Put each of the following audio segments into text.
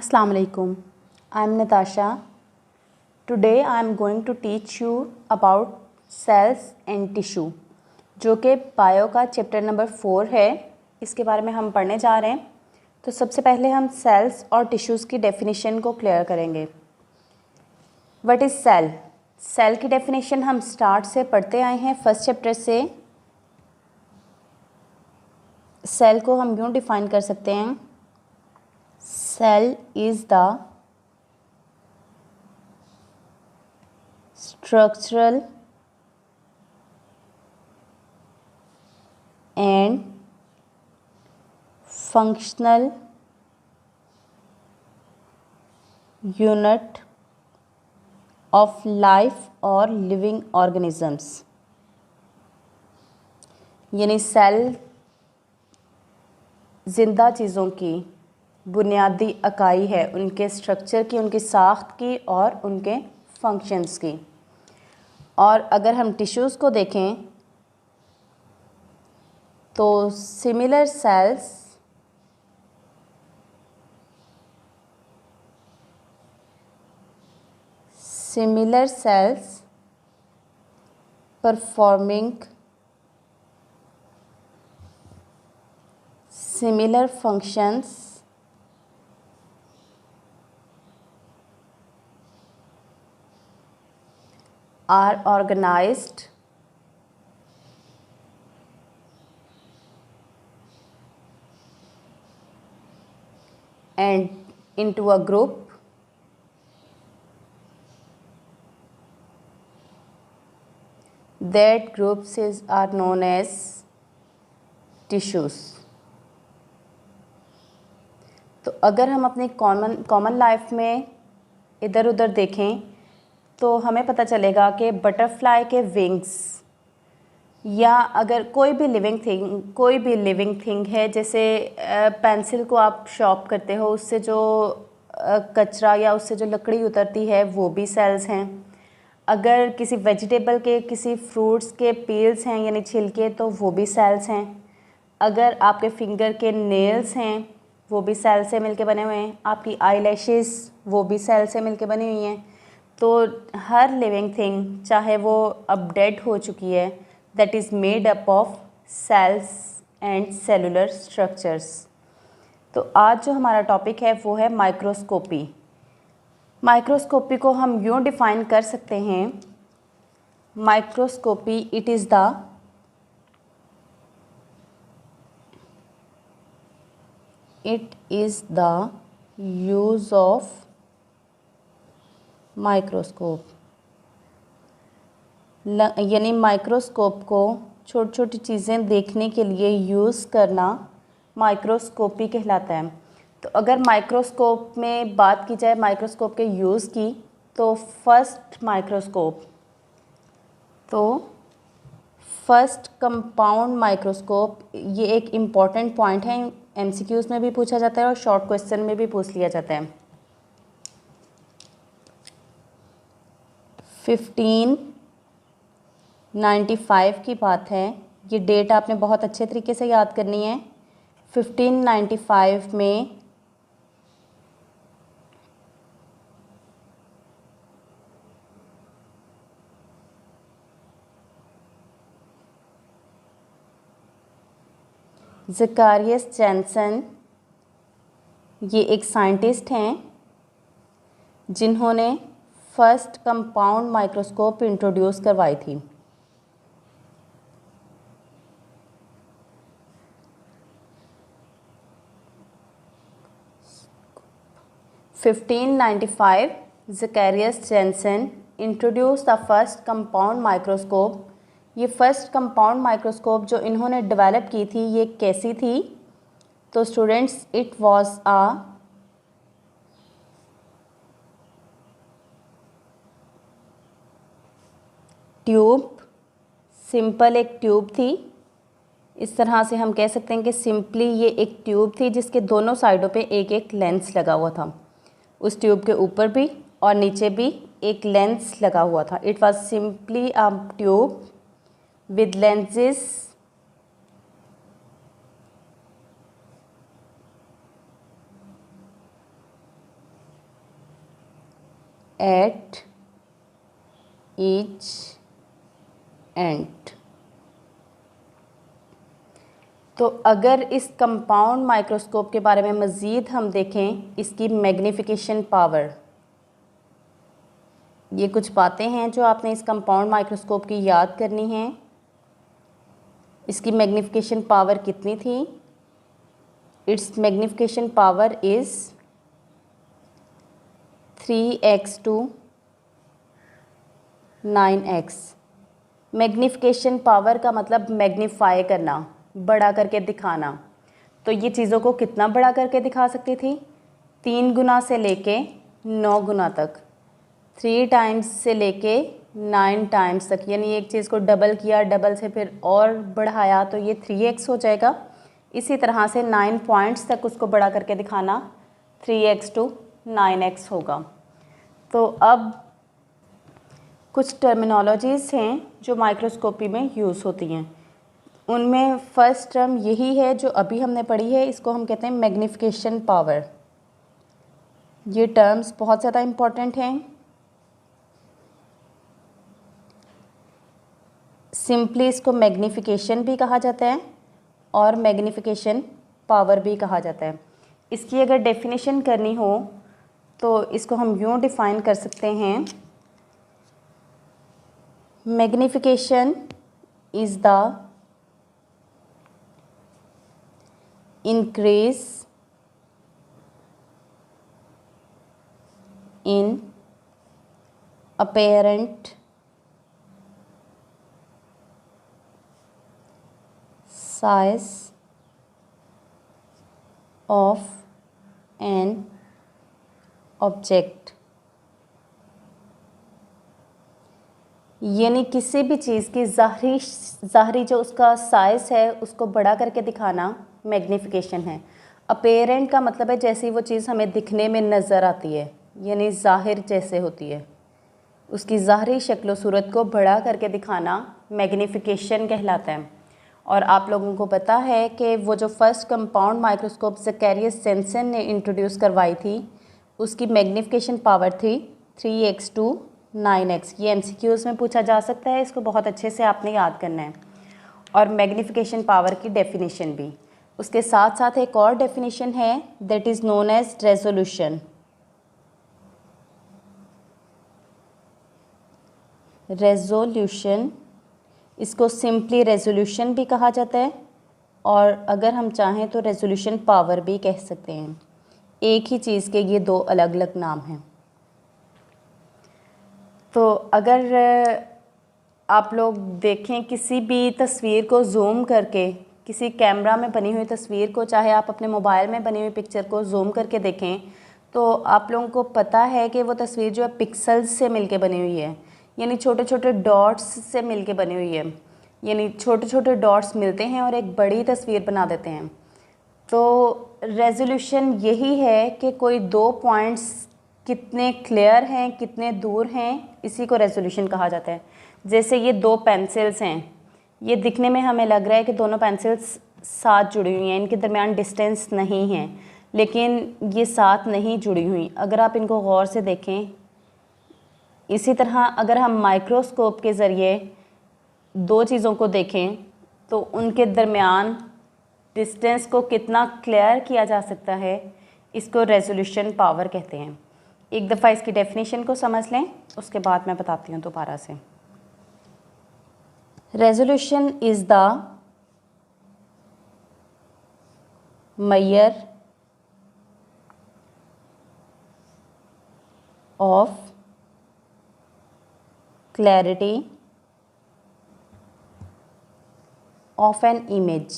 Assalamu alaikum. I'm Natasha. Today I'm going to teach you about cells and tissue, जो कि bio का chapter number 4 है। इसके बारे में हम पढ़ने जा रहे हैं। तो सबसे पहले हम सेल्स और टिश्यूज़ की डेफिनेशन को क्लियर करेंगे। What is cell? सेल की डेफिनेशन हम स्टार्ट से पढ़ते आए हैं, फर्स्ट चैप्टर से। सेल को हम यूँ डिफ़ाइन कर सकते हैं, cell is the structural and functional unit of life or living organisms। यानी सेल ज़िंदा चीज़ों की बुनियादी इकाई है, उनके स्ट्रक्चर की, उनकी साख्त की और उनके फंक्शंस की। और अगर हम टिश्यूज़ को देखें तो similar sales performing similar functions are organized and into a group that groups are known as tissues। तो अगर हम अपनी कॉमन लाइफ में इधर उधर देखें तो हमें पता चलेगा कि बटरफ्लाई के विंग्स या अगर कोई भी लिविंग थिंग है, जैसे पेंसिल को आप शॉर्प करते हो, उससे जो कचरा या उससे जो लकड़ी उतरती है वो भी सेल्स हैं। अगर किसी वेजिटेबल के, किसी फ्रूट्स के पील्स हैं यानी छिलके, तो वो भी सेल्स हैं। अगर आपके फिंगर के नेल्स हैं वो भी सेल से मिलके बने हुए हैं। आपकी आई लैशेस वो भी सेल से मिलके बनी हुई हैं। तो हर लिविंग थिंग, चाहे वो अब डेड हो चुकी है, that is made up of cells and cellular structures. तो आज जो हमारा टॉपिक है वो है माइक्रोस्कोपी। माइक्रोस्कोपी को हम यूँ डिफ़ाइन कर सकते हैं, microscopy it is the use of microscope. यानी माइक्रोस्कोप को छोटी छोटी चीज़ें देखने के लिए यूज़ करना माइक्रोस्कोपी कहलाता है। तो अगर माइक्रोस्कोप में बात की जाए, माइक्रोस्कोप के यूज़ की, तो फर्स्ट कंपाउंड माइक्रोस्कोप, ये एक इम्पॉर्टेंट पॉइंट है, एमसीक्यूज़ में भी पूछा जाता है और शॉर्ट क्वेश्चन में भी पूछ लिया जाता है। 1595 की बात है, ये डेट आपने बहुत अच्छे तरीके से याद करनी है। 1595 में ज़ेकारियस जैनसन, ये एक साइंटिस्ट हैं जिन्होंने फर्स्ट कंपाउंड माइक्रोस्कोप इंट्रोड्यूस करवाई थी। Zacharias Janssen introduce the first compound microscope. ये फर्स्ट कंपाउंड माइक्रोस्कोप जो इन्होंने डेवलप की थी, ये कैसी थी? तो students, it was a tube, simple एक ट्यूब थी। इस तरह से हम कह सकते हैं कि सिंपली ये एक ट्यूब थी जिसके दोनों साइडों पे एक एक लेंस लगा हुआ था। उस ट्यूब के ऊपर भी और नीचे भी एक लेंस लगा हुआ था। It was simply a tube with lenses at each end। तो अगर इस कंपाउंड माइक्रोस्कोप के बारे में मज़ीद हम देखें, इसकी मैग्नीफिकेशन पावर, ये कुछ बातें हैं जो आपने इस कंपाउंड माइक्रोस्कोप की याद करनी हैं। इसकी मैग्नीफिकेशन पावर कितनी थी? It's magnification power is 3x to 9x। Magnification power का मतलब मैग्नीफाई करना, बड़ा करके दिखाना। तो ये चीज़ों को कितना बड़ा करके दिखा सकती थी? 3 गुना से लेके 9 गुना तक, 3 टाइम्स से लेके 9 टाइम्स तक। यानी एक चीज़ को डबल किया, डबल से फिर और बढ़ाया तो ये 3x हो जाएगा। इसी तरह से 9 पॉइंट्स तक उसको बड़ा करके दिखाना 3x to 9x होगा। तो अब कुछ टर्मिनोलॉजीज़ हैं जो माइक्रोस्कोपी में यूज़ होती हैं। उनमें फ़र्स्ट टर्म यही है जो अभी हमने पढ़ी है, इसको हम कहते हैं मैग्नीफिकेशन पावर। ये टर्म्स बहुत ज़्यादा इम्पॉर्टेंट हैं। सिंपली इसको मैग्नीफिकेशन भी कहा जाता है और मैग्नीफिकेशन पावर भी कहा जाता है। इसकी अगर डेफिनेशन करनी हो तो इसको हम यूँ डिफ़ाइन कर सकते हैं, magnification is the increase in apparent size of an object। यानी किसी भी चीज़ की ज़ाहरी जो उसका साइज़ है उसको बड़ा करके दिखाना मैग्नीफिकेशन है। अपेरेंट का मतलब है जैसी वो चीज़ हमें दिखने में नज़र आती है, यानी ज़ाहिर जैसे होती है, उसकी ज़ाहरी शक्ल सूरत को बड़ा करके दिखाना मैग्नीफिकेशन कहलाता है। और आप लोगों को पता है कि वो जो फर्स्ट कंपाउंड माइक्रोस्कोप ज़कैरियस सेंसन ने इंट्रोड्यूस करवाई थी, उसकी मैग्नीफिकेशन पावर थी 3x to 9x। ये MCQs में पूछा जा सकता है, इसको बहुत अच्छे से आपने याद करना है। और मैग्नीफिकेशन पावर की डेफिनेशन भी उसके साथ साथ एक और डेफिनेशन है, that is known as resolution. Resolution, इसको सिंपली रेजोल्यूशन भी कहा जाता है और अगर हम चाहें तो रेजोल्यूशन पावर भी कह सकते हैं। एक ही चीज़ के ये दो अलग अलग नाम हैं। तो अगर आप लोग देखें किसी भी तस्वीर को जूम करके, किसी कैमरा में बनी हुई तस्वीर को, चाहे आप अपने मोबाइल में बनी हुई पिक्चर को जूम करके देखें, तो आप लोगों को पता है कि वो तस्वीर जो है पिक्सल्स से मिलके बनी हुई है, यानी छोटे छोटे डॉट्स से मिलके बनी हुई है। यानी छोटे छोटे डॉट्स मिलते हैं और एक बड़ी तस्वीर बना देते हैं। तो रेजोल्यूशन यही है कि कोई दो पॉइंट्स कितने क्लियर हैं, कितने दूर हैं, इसी को रेजोल्यूशन कहा जाता है। जैसे ये दो पेंसिल्स हैं, ये दिखने में हमें लग रहा है कि दोनों पेंसिल्स साथ जुड़ी हुई हैं, इनके दरमियान डिस्टेंस नहीं है, लेकिन ये साथ नहीं जुड़ी हुई। अगर आप इनको गौर से देखें, इसी तरह अगर हम माइक्रोस्कोप के ज़रिए दो चीज़ों को देखें तो उनके दरमियान डिस्टेंस को कितना क्लियर किया जा सकता है, इसको रेजोल्यूशन पावर कहते हैं। एक दफ़ा इसकी डेफिनेशन को समझ लें, उसके बाद मैं बताती हूँ दोबारा से। Resolution is the measure of clarity of an image।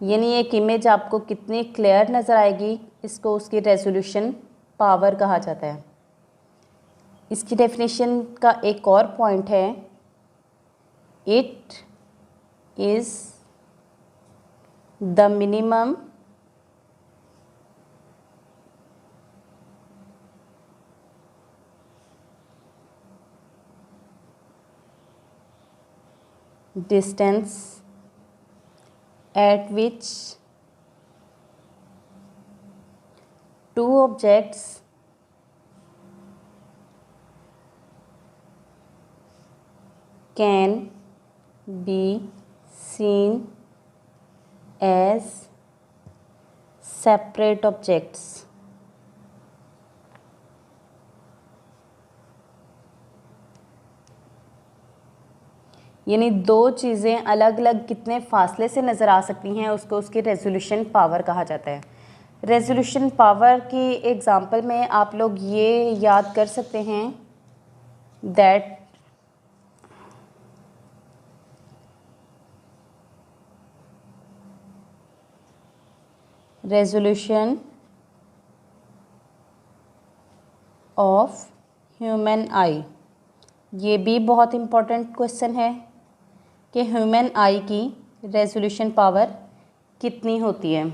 यानी एक इमेज आपको कितनी क्लियर नज़र आएगी, इसको उसकी रेजोल्यूशन पावर कहा जाता है। इसकी डेफिनेशन का एक और पॉइंट है, it is the minimum distance at which two objects can be seen as separate objects. यानी दो चीज़ें अलग अलग कितने फासले से नज़र आ सकती हैं, उसको उसकी रेजोल्यूशन पावर कहा जाता है। रेजोल्यूशन पावर की एग्ज़ाम्पल में आप लोग ये याद कर सकते हैं दैट रेजोल्यूशन ऑफ ह्यूमन आई, ये भी बहुत इम्पोर्टेंट क्वेश्चन है कि ह्यूमन आई की रेजोल्यूशन पावर कितनी होती है।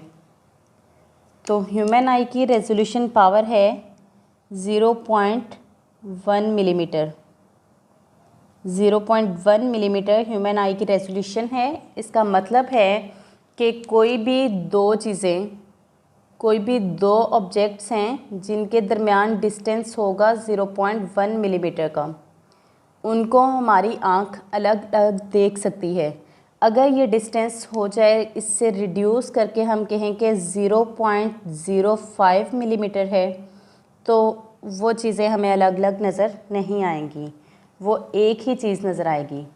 तो ह्यूमन आई की रेजोल्यूशन पावर है 0.1 मिलीमीटर। 0.1 मिलीमीटर ह्यूमन आई की रेजोल्यूशन है। इसका मतलब है कि कोई भी दो ऑब्जेक्ट्स हैं जिनके दरमियान डिस्टेंस होगा 0.1 मिलीमीटर का, उनको हमारी आँख अलग अलग देख सकती है। अगर ये डिस्टेंस हो जाए, इससे रिड्यूस करके हम कहें कि 0.05 मिलीमीटर है, तो वो चीज़ें हमें अलग अलग नज़र नहीं आएंगी, वो एक ही चीज़ नज़र आएगी।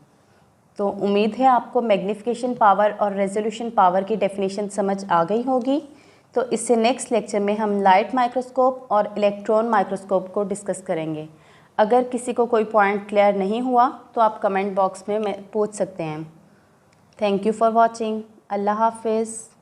तो उम्मीद है आपको मैग्नीफिकेशन पावर और रेजोल्यूशन पावर की डेफिनेशन समझ आ गई होगी। तो इससे नेक्स्ट लेक्चर में हम लाइट माइक्रोस्कोप और इलेक्ट्रॉन माइक्रोस्कोप को डिस्कस करेंगे। अगर किसी को कोई पॉइंट क्लियर नहीं हुआ तो आप कमेंट बॉक्स में पूछ सकते हैं। Thank you for watching. अल्लाह हाफिज़।